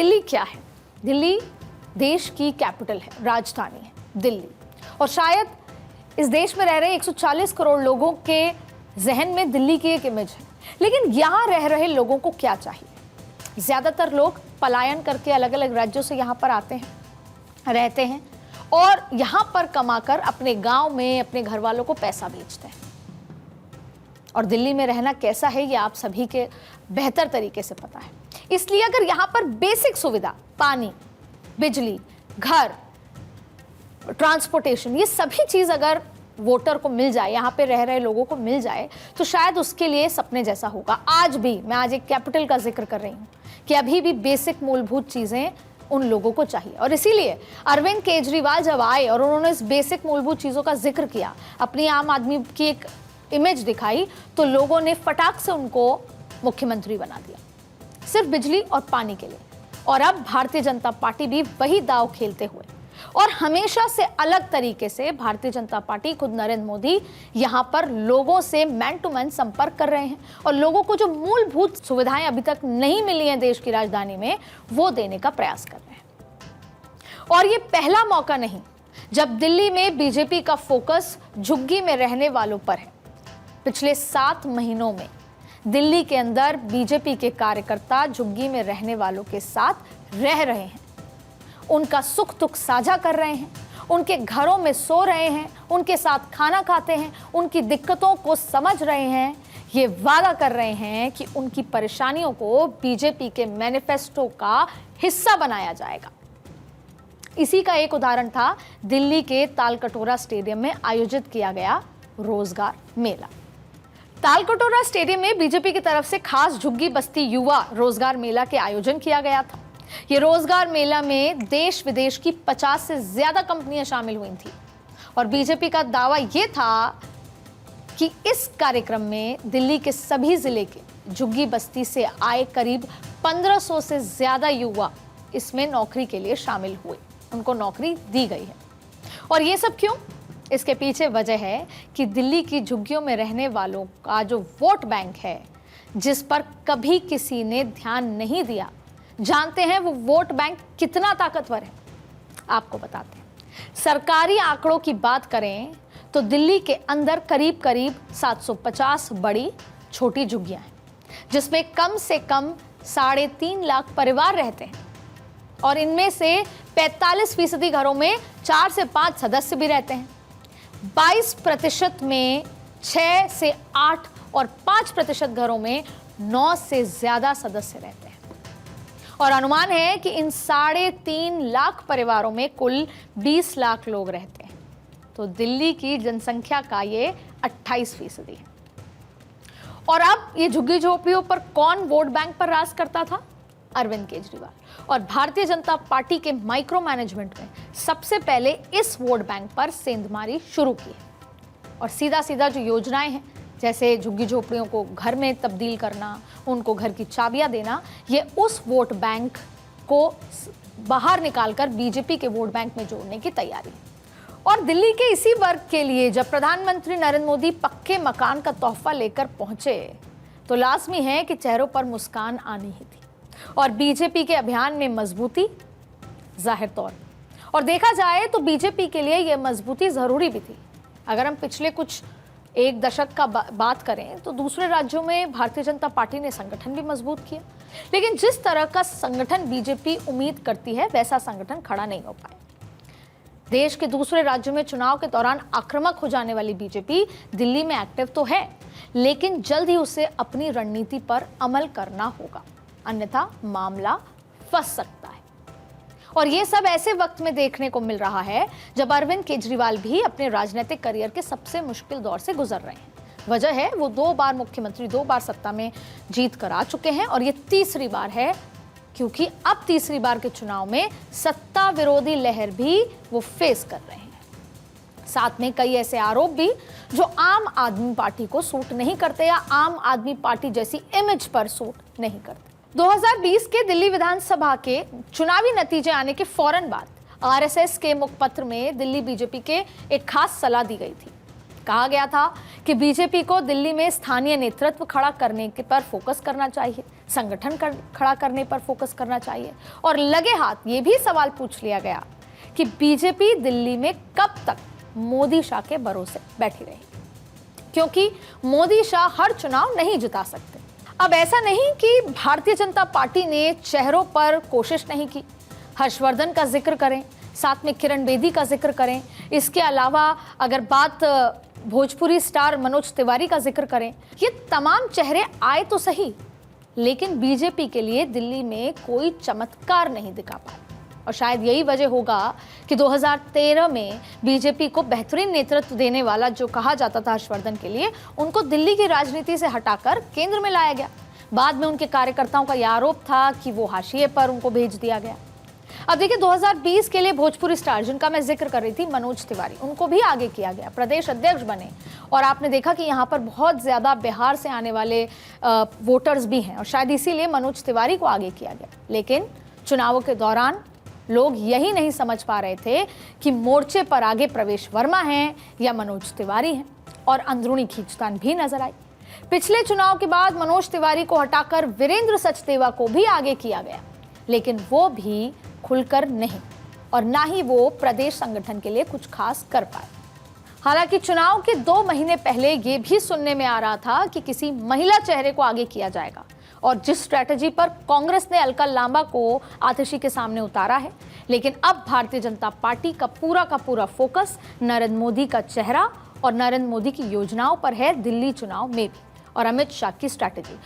दिल्ली क्या है? दिल्ली देश की कैपिटल है, राजधानी है दिल्ली। और शायद इस देश में रह रहे 140 करोड़ लोगों के जहन में दिल्ली की एक इमेज है। लेकिन यहाँ रह रहे लोगों को क्या चाहिए? ज़्यादातर लोग पलायन करके अलग अलग राज्यों से यहाँ पर आते हैं, रहते हैं और यहाँ पर कमाकर अपने गांव में अपने घर वालों को पैसा भेजते हैं। और दिल्ली में रहना कैसा है ये आप सभी के बेहतर तरीके से पता है। इसलिए अगर यहाँ पर बेसिक सुविधा, पानी, बिजली, घर, ट्रांसपोर्टेशन, ये सभी चीज़ अगर वोटर को मिल जाए, यहाँ पे रह रहे लोगों को मिल जाए, तो शायद उसके लिए सपने जैसा होगा। आज भी मैं आज एक कैपिटल का जिक्र कर रही हूँ कि अभी भी बेसिक मूलभूत चीज़ें उन लोगों को चाहिए। और इसीलिए अरविंद केजरीवाल जब आए और उन्होंने इस बेसिक मूलभूत चीज़ों का जिक्र किया, अपनी आम आदमी की एक इमेज दिखाई, तो लोगों ने फटाक से उनको मुख्यमंत्री बना दिया, सिर्फ बिजली और पानी के लिए। और अब भारतीय जनता पार्टी भी वही दाव खेलते हुए और हमेशा से अलग तरीके से भारतीय जनता पार्टी, खुद नरेंद्र मोदी यहाँ पर लोगों से मैन टू मैन संपर्क कर रहे हैं और लोगों को जो मूलभूत सुविधाएं अभी तक नहीं मिली हैं देश की राजधानी में, वो देने का प्रयास कर रहे हैं। और ये पहला मौका नहीं जब दिल्ली में बीजेपी का फोकस झुग्गी में रहने वालों पर है। पिछले 7 महीनों में दिल्ली के अंदर बीजेपी के कार्यकर्ता झुग्गी में रहने वालों के साथ रह रहे हैं, उनका सुख दुख साझा कर रहे हैं, उनके घरों में सो रहे हैं, उनके साथ खाना खाते हैं, उनकी दिक्कतों को समझ रहे हैं, ये वादा कर रहे हैं कि उनकी परेशानियों को बीजेपी के मैनिफेस्टो का हिस्सा बनाया जाएगा। इसी का एक उदाहरण था दिल्ली के तालकटोरा स्टेडियम में आयोजित किया गया रोजगार मेला। तालकटोरा स्टेडियम में बीजेपी की तरफ से खास झुग्गी बस्ती युवा रोजगार मेला के आयोजन किया गया था। ये रोजगार मेला में देश विदेश की 50 से ज्यादा कंपनियां शामिल हुई थी और बीजेपी का दावा यह था कि इस कार्यक्रम में दिल्ली के सभी जिले के झुग्गी बस्ती से आए करीब 1500 से ज्यादा युवा इसमें नौकरी के लिए शामिल हुए, उनको नौकरी दी गई है। और ये सब क्यों? इसके पीछे वजह है कि दिल्ली की झुग्गियों में रहने वालों का जो वोट बैंक है, जिस पर कभी किसी ने ध्यान नहीं दिया। जानते हैं वो वोट बैंक कितना ताकतवर है? आपको बताते हैं। सरकारी आंकड़ों की बात करें तो दिल्ली के अंदर करीब करीब 750 बड़ी छोटी झुग्गियां हैं, जिसमें कम से कम 3.5 लाख परिवार रहते हैं और इनमें से 45% घरों में 4 से 5 सदस्य भी रहते हैं। 22% में 6 से 8 और 5% घरों में 9 से ज्यादा सदस्य रहते हैं। और अनुमान है कि इन 3.5 लाख परिवारों में कुल 20 लाख लोग रहते हैं। तो दिल्ली की जनसंख्या का ये 28% है। और अब ये झुग्गी झोपड़ियों पर कौन वोट बैंक पर राज करता था? अरविंद केजरीवाल। और भारतीय जनता पार्टी के माइक्रो मैनेजमेंट में सबसे पहले इस वोट बैंक पर सेंधमारी शुरू की और सीधा सीधा जो योजनाएं हैं, जैसे झुग्गी झोपड़ियों को घर में तब्दील करना, उनको घर की चाबियां देना, ये उस वोट बैंक को बाहर निकालकर बीजेपी के वोट बैंक में जोड़ने की तैयारी है। और दिल्ली के इसी वर्ग के लिए जब प्रधानमंत्री नरेंद्र मोदी पक्के मकान का तोहफा लेकर पहुंचे, तो लाजमी है कि चेहरों पर मुस्कान आनी ही थी और बीजेपी के अभियान में मजबूती जाहिर तौर। और देखा जाए तो बीजेपी के लिए यह मजबूती जरूरी भी थी। अगर हम पिछले कुछ 1 दशक का बात करें तो दूसरे राज्यों में भारतीय जनता पार्टी ने संगठन भी मजबूत किया, लेकिन जिस तरह का संगठन बीजेपी उम्मीद करती है वैसा संगठन खड़ा नहीं हो पाया। देश के दूसरे राज्यों में चुनाव के दौरान आक्रामक हो जाने वाली बीजेपी दिल्ली में एक्टिव तो है, लेकिन जल्द ही उसे अपनी रणनीति पर अमल करना होगा, अन्यथा मामला फंस सकता है। और ये सब ऐसे वक्त में देखने को मिल रहा है जब अरविंद केजरीवाल भी अपने राजनीतिक करियर के सबसे मुश्किल दौर से गुजर रहे हैं। वजह है वो 2 बार मुख्यमंत्री, 2 बार सत्ता में जीत कर आ चुके हैं और ये तीसरी बार है, क्योंकि अब तीसरी बार के चुनाव में सत्ता विरोधी लहर भी वो फेस कर रहे हैं। साथ में कई ऐसे आरोप भी जो आम आदमी पार्टी को सूट नहीं करते या आम आदमी पार्टी जैसी इमेज पर सूट नहीं करते। 2020 के दिल्ली विधानसभा के चुनावी नतीजे आने के फौरन बाद आरएसएस के मुखपत्र में दिल्ली बीजेपी के एक खास सलाह दी गई थी। कहा गया था कि बीजेपी को दिल्ली में स्थानीय नेतृत्व खड़ा करने के पर फोकस करना चाहिए, संगठन खड़ा करने पर फोकस करना चाहिए। और लगे हाथ ये भी सवाल पूछ लिया गया कि बीजेपी दिल्ली में कब तक मोदी शाह के भरोसे बैठी रहेगी, क्योंकि मोदी शाह हर चुनाव नहीं जिता सकते। अब ऐसा नहीं कि भारतीय जनता पार्टी ने चेहरों पर कोशिश नहीं की। हर्षवर्धन का जिक्र करें, साथ में किरण बेदी का जिक्र करें, इसके अलावा अगर बात भोजपुरी स्टार मनोज तिवारी का जिक्र करें, ये तमाम चेहरे आए तो सही, लेकिन बीजेपी के लिए दिल्ली में कोई चमत्कार नहीं दिखा पाए। और शायद यही वजह होगा कि 2013 में बीजेपी को बेहतरीन नेतृत्व देने वाला जो कहा जाता था हर्षवर्धन के लिए, उनको दिल्ली की राजनीति से हटाकर केंद्र में लाया गया। बाद में उनके कार्यकर्ताओं का यह आरोप था कि वो हाशिए पर उनको भेज दिया गया। अब देखिए 2020 के लिए भोजपुरी स्टार जिनका मैं जिक्र कर रही थी, मनोज तिवारी, उनको भी आगे किया गया, प्रदेश अध्यक्ष बने। और आपने देखा कि यहाँ पर बहुत ज़्यादा बिहार से आने वाले वोटर्स भी हैं और शायद इसीलिए मनोज तिवारी को आगे किया गया। लेकिन चुनावों के दौरान लोग यही नहीं समझ पा रहे थे कि मोर्चे पर आगे प्रवेश वर्मा हैं या मनोज तिवारी हैं, और अंदरूनी खींचतान भी नजर आई। पिछले चुनाव के बाद मनोज तिवारी को हटाकर वीरेंद्र सचदेवा को भी आगे किया गया, लेकिन वो भी खुलकर नहीं, और ना ही वो प्रदेश संगठन के लिए कुछ खास कर पाए। हालांकि चुनाव के 2 महीने पहले ये भी सुनने में आ रहा था कि किसी महिला चेहरे को आगे किया जाएगा, और जिस स्ट्रैटेजी पर कांग्रेस ने अलका लांबा को आतिशी के सामने उतारा है। लेकिन अब भारतीय जनता पार्टी का पूरा फोकस नरेंद्र मोदी का चेहरा और नरेंद्र मोदी की योजनाओं पर है, दिल्ली चुनाव में भी, और अमित शाह की स्ट्रैटेजी।